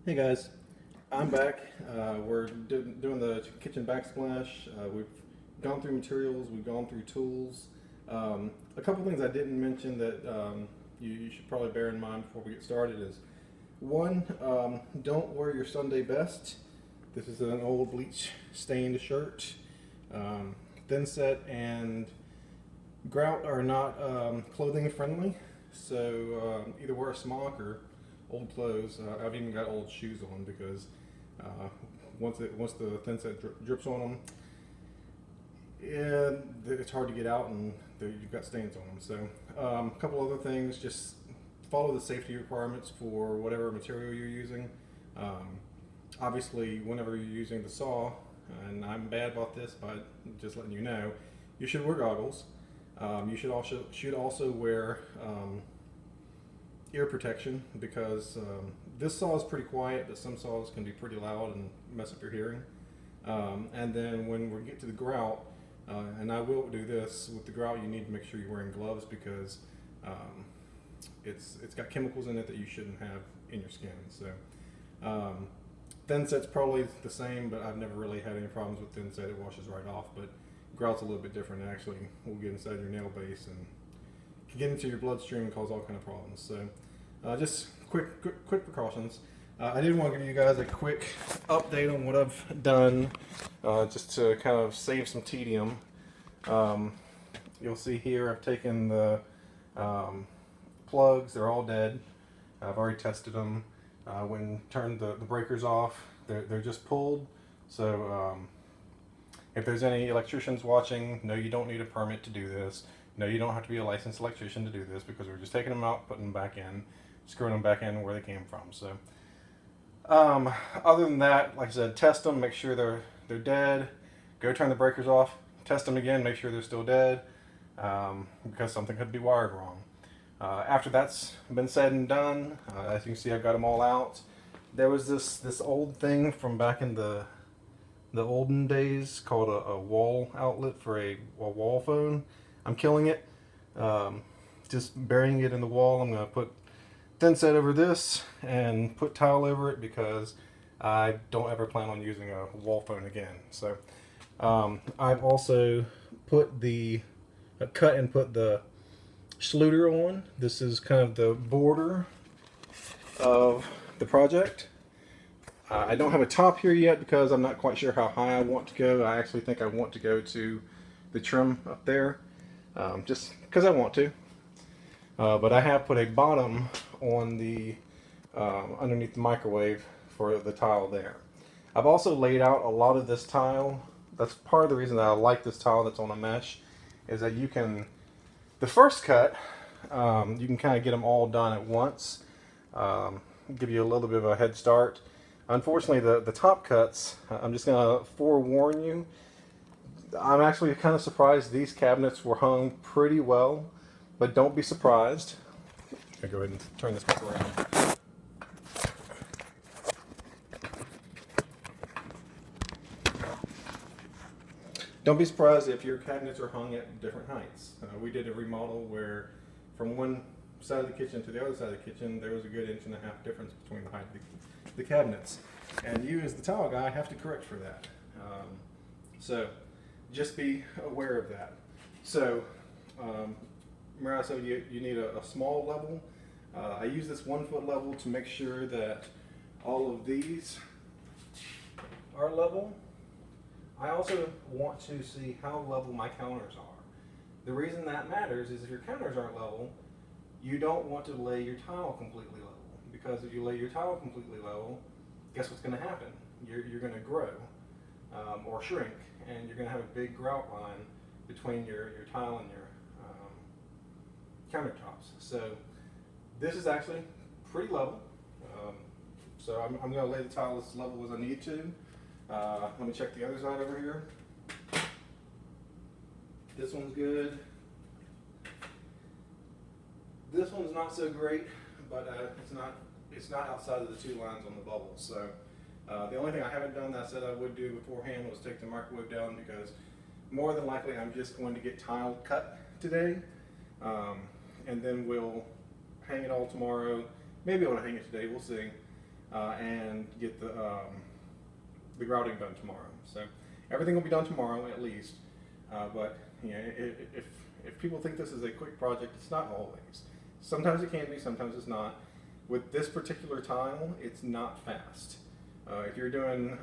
Hey guys, I'm back. We're doing the kitchen backsplash. We've gone through materials, we've gone through tools. A couple things I didn't mention that you should probably bear in mind before we get started is one, don't wear your Sunday best. This is an old bleach stained shirt. Thin set and grout are not clothing friendly, so either wear a smock or old clothes. I've even got old shoes on because once the thin set drips on them, it's hard to get out and you've got stains on them. So a couple other things, just follow the safety requirements for whatever material you're using. Obviously, whenever you're using the saw, and I'm bad about this, but just letting you know, you should wear goggles. You should also wear ear protection because this saw is pretty quiet, but some saws can be pretty loud and mess up your hearing. And then when we get to the grout, and I will do this with the grout, you need to make sure you're wearing gloves because it's got chemicals in it that you shouldn't have in your skin. So thin set's probably the same, but I've never really had any problems with thin set. It washes right off, but grout's a little bit different. It actually will get inside your nail base and can get into your bloodstream and cause all kind of problems. So just quick precautions. I did want to give you guys a quick update on what I've done, just to kind of save some tedium. You'll see here I've taken the plugs. They're all dead. I've already tested them. When turned the breakers off, they're just pulled. So if there's any electricians watching, no, you don't need a permit to do this. No, you don't have to be a licensed electrician to do this because we're just taking them out, putting them back in, screwing them back in where they came from. So other than that, like I said, test them, make sure they're dead. Go turn the breakers off, test them again, make sure they're still dead, because something could be wired wrong. After that's been said and done, as you can see, I've got them all out. There was this old thing from back in the olden days called a wall outlet for a wall phone. I'm killing it, just burying it in the wall. I'm going to put thin set over this and put tile over it because I don't ever plan on using a wall phone again. So I've also put cut and put the schlueter on. This is kind of the border of the project. I don't have a top here yet because I'm not quite sure how high I want to go. I actually think I want to go to the trim up there, just because I want to. But I have put a bottom on the underneath the microwave for the tile there. I've also laid out a lot of this tile. That's part of the reason that I like this tile that's on a mesh, is that you can, the first cut, you can kind of get them all done at once, give you a little bit of a head start. Unfortunately, the top cuts, I'm just going to forewarn you, I'm actually kind of surprised these cabinets were hung pretty well, but don't be surprised. I'll go ahead and turn this back around. Don't be surprised if your cabinets are hung at different heights. We did a remodel where from one side of the kitchen to the other side of the kitchen, there was a good 1.5 inch difference between the height of the cabinets. And you as the tile guy have to correct for that. So just be aware of that. So remember I said you need a small level. I use this 1 foot level to make sure that all of these are level. I also want to see how level my counters are. The reason that matters is if your counters aren't level, you don't want to lay your tile completely level. Because if you lay your tile completely level, guess what's going to happen? You're going to grow or shrink, and you're going to have a big grout line between your tile and your countertops. So this is actually pretty level. So I'm going to lay the tile as level as I need to. Let me check the other side over here. This one's good. This one's not so great, but it's not outside of the 2 lines on the bubble. So the only thing I haven't done that I said I would do beforehand was take the microwave down, because more than likely I'm just going to get tile cut today, and then we'll hang it all tomorrow. Maybe I want to hang it today, we'll see. and get the grouting done tomorrow. So everything will be done tomorrow at least. But you know, if people think this is a quick project, it's not always. Sometimes it can be, sometimes it's not. With this particular tile, it's not fast. If you're doing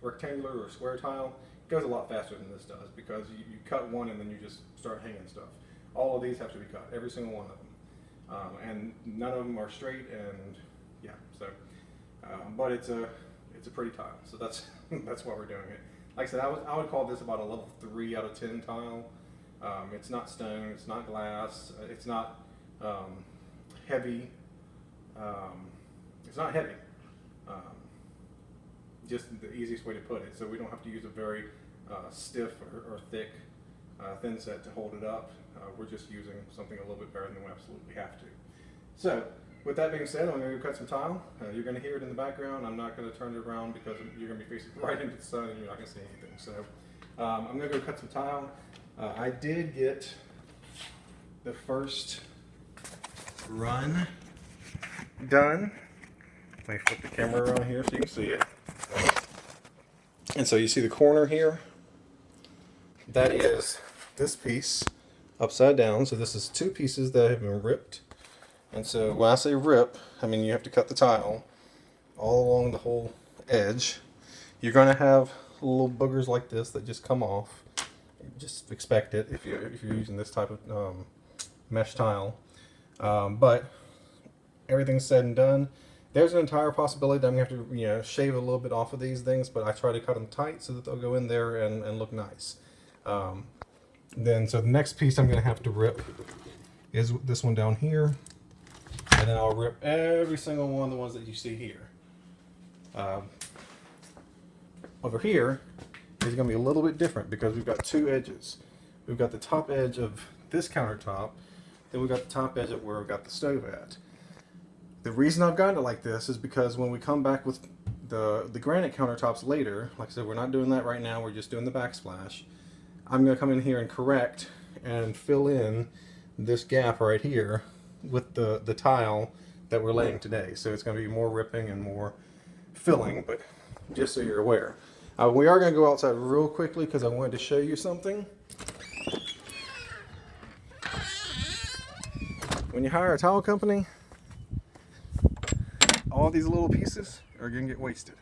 rectangular or square tile, it goes a lot faster than this does, because you cut one and then you just start hanging stuff. All of these have to be cut, every single one of them. And none of them are straight, and yeah, so, but it's a pretty tile, so that's that's why we're doing it. Like I said, I would call this about a level 3 out of 10 tile. It's not stone, it's not glass, it's not heavy. It's not heavy. Just the easiest way to put it. So we don't have to use a very stiff or thick thin set to hold it up. We're just using something a little bit better than we absolutely have to. So with that being said, I'm going to go cut some tile. You're going to hear it in the background. I'm not going to turn it around because you're going to be facing right into the sun and you're not going to see anything. So I'm going to go cut some tile. I did get the first run done. Let me flip the camera around here so you can see it. And so you see the corner here. That is this piece upside down. So this is 2 pieces that have been ripped. And so when I say rip, I mean you have to cut the tile all along the whole edge. You're going to have little boogers like this that just come off. Just expect it if you're using this type of mesh tile. But everything's said and done. There's an entire possibility that I'm going to have to shave a little bit off of these things, but I try to cut them tight so that they'll go in there and look nice. So the next piece I'm going to have to rip is this one down here, and then I'll rip every single one of the ones that you see here. Over here is going to be a little bit different because we've got 2 edges. We've got the top edge of this countertop, then we've got the top edge of where we've got the stove at. The reason I've gotten it like this is because when we come back with the granite countertops later, like I said, we're not doing that right now, we're just doing the backsplash. I'm going to come in here and correct and fill in this gap right here with the tile that we're laying today. So it's going to be more ripping and more filling, but just so you're aware. We are going to go outside real quickly because I wanted to show you something. When you hire a tile company, all these little pieces are going to get wasted.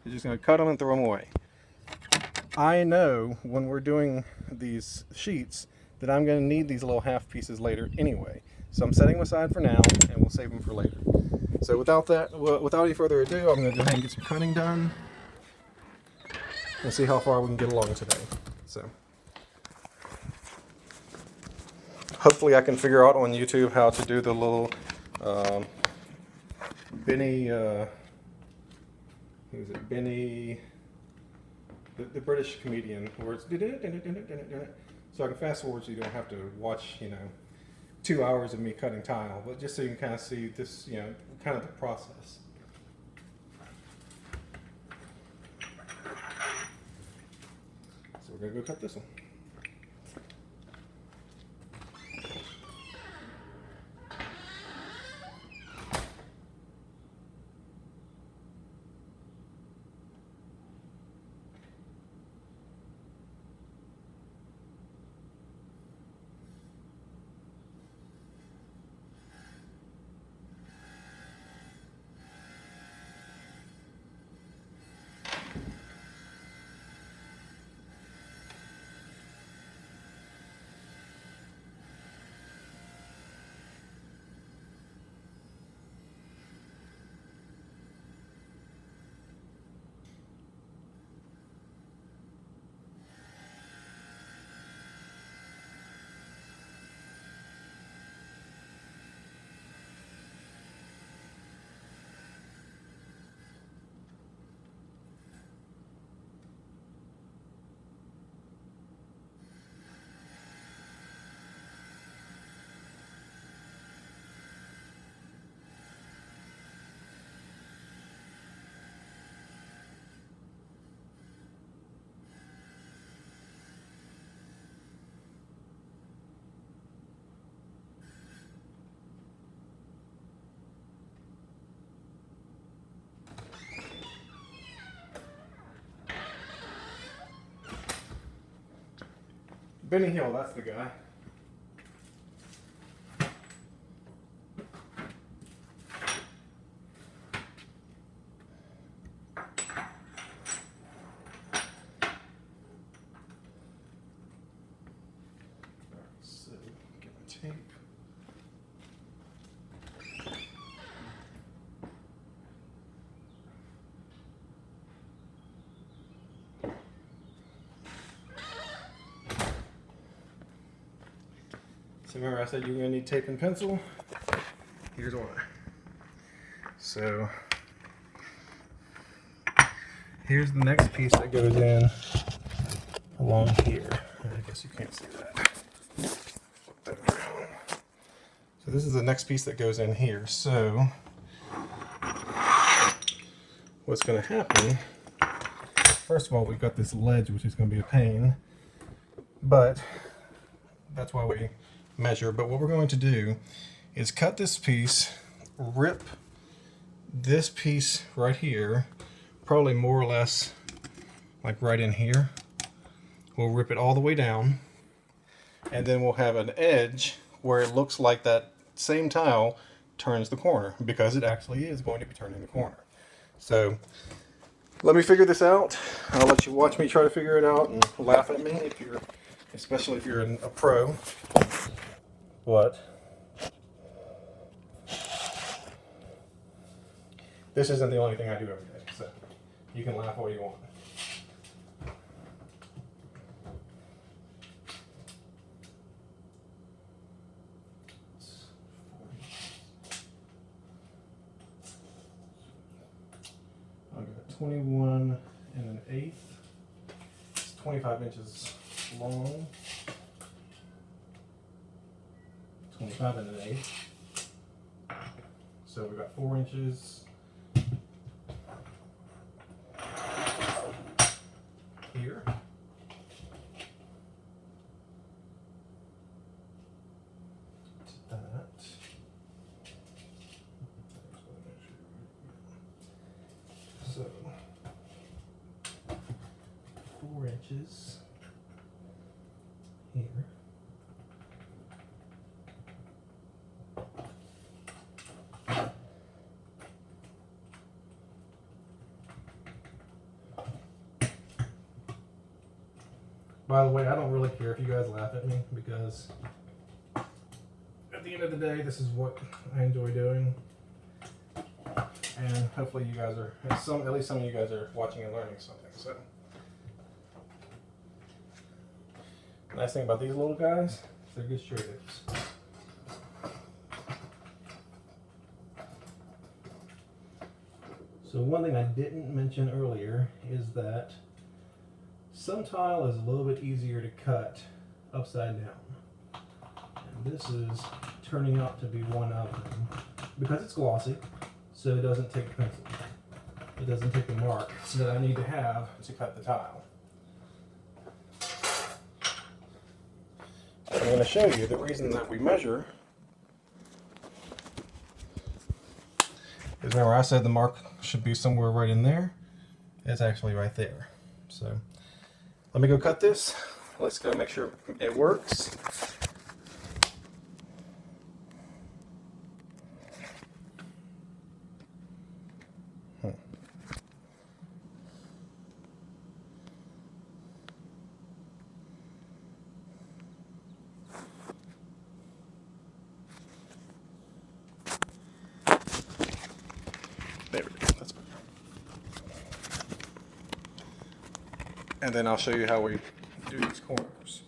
You're just going to cut them and throw them away. I know when we're doing these sheets that I'm going to need these little half pieces later anyway. So I'm setting them aside for now, and we'll save them for later. So without any further ado, I'm going to go ahead and get some cutting done and see how far we can get along today. So hopefully I can figure out on YouTube how to do the little Benny, who is it? Benny, the British comedian, where it's so I can fast forward so you don't have to watch 2 hours of me cutting tile, but just so you can kind of see this, kind of the process. So we're gonna go cut this one. Benny Hill, that's the guy. So, get my tape. So remember I said you're going to need tape and pencil? Here's why. So here's the next piece that goes in along here. I guess you can't see that. Flip that around. So this is the next piece that goes in here. So what's going to happen, first of all, we've got this ledge, which is going to be a pain, but that's why we measure. But what we're going to do is cut this piece, rip this piece right here, probably more or less like right in here. We'll rip it all the way down, and then we'll have an edge where it looks like that same tile turns the corner, because it actually is going to be turning the corner. So let me figure this out. I'll let you watch me try to figure it out and laugh at me if you're, especially if you're a pro. But this isn't the only thing I do every day, so you can laugh all you want. I've got 21 1/8. It's 25 inches long. 25 1/8. So we've got 4 inches here. To that. So 4 inches here. By the way, I don't really care if you guys laugh at me, because at the end of the day, this is what I enjoy doing. And hopefully you guys are, at least some of you guys are watching and learning something. So, the nice thing about these little guys, they're good straight edges. So one thing I didn't mention earlier is that some tile is a little bit easier to cut upside down. And this is turning out to be one of them, because it's glossy, so it doesn't take the pencil. It doesn't take the mark that I need to have to cut the tile. So I'm going to show you the reason that we measure is, remember I said the mark should be somewhere right in there. It's actually right there. So let me go cut this. Let's go make sure it works. There we go. That's better. And then I'll show you how we do these corners.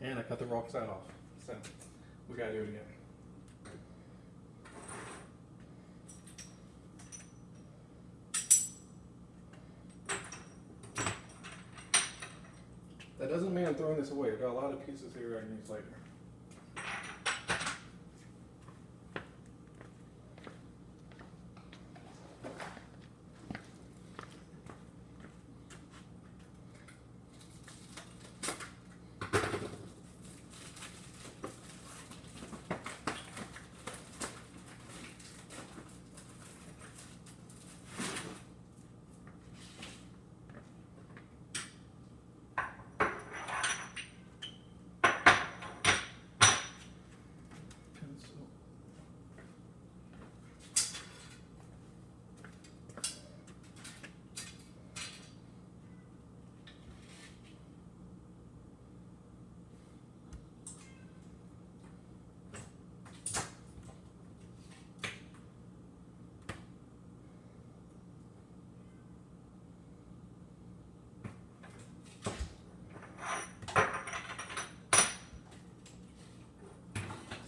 And I cut the wrong side off, so we gotta do it again. That doesn't mean I'm throwing this away. I've got a lot of pieces here I can use later.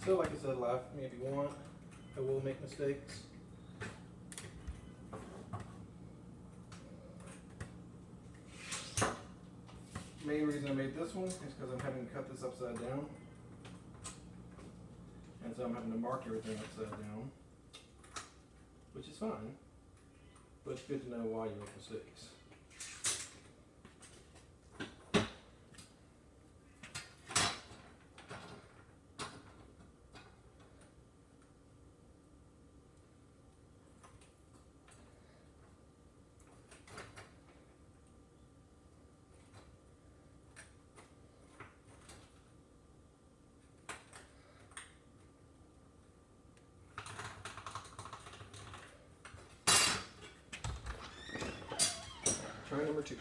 So like I said, laugh at me if you want. I will make mistakes. Main reason I made this one is because I'm having to cut this upside down. And so I'm having to mark everything upside down. Which is fine. But it's good to know why you make mistakes. Try number 2.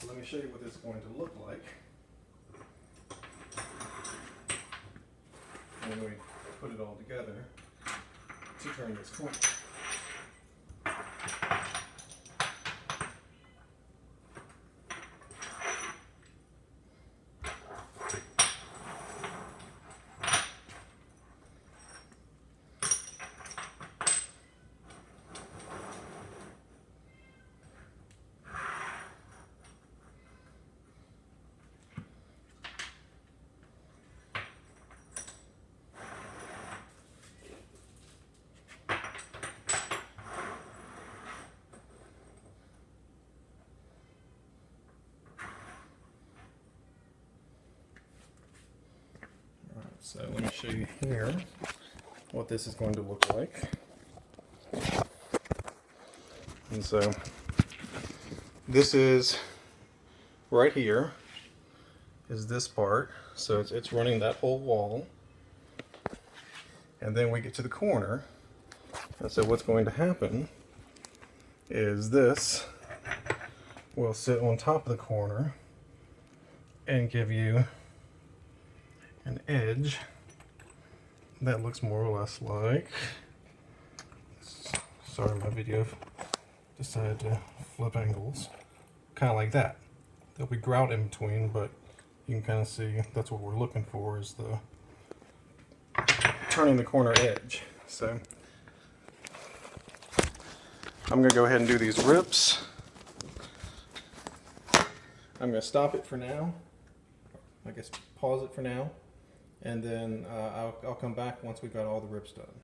Let me show you what this is going to look like. when we put it all together to turn this corner. So let me show you here what this is going to look like. And so this is right here is this part. So it's running that whole wall. And then we get to the corner. And so what's going to happen is this will sit on top of the corner and give you an edge that looks more or less like, sorry my video decided to flip angles, kind of like that. There'll be grout in between, but you can kind of see that's what we're looking for, is the turning the corner edge. So I'm going to go ahead and do these rips. I'm going to stop it for now, I guess pause it for now, and then I'll come back once we've got all the rips done.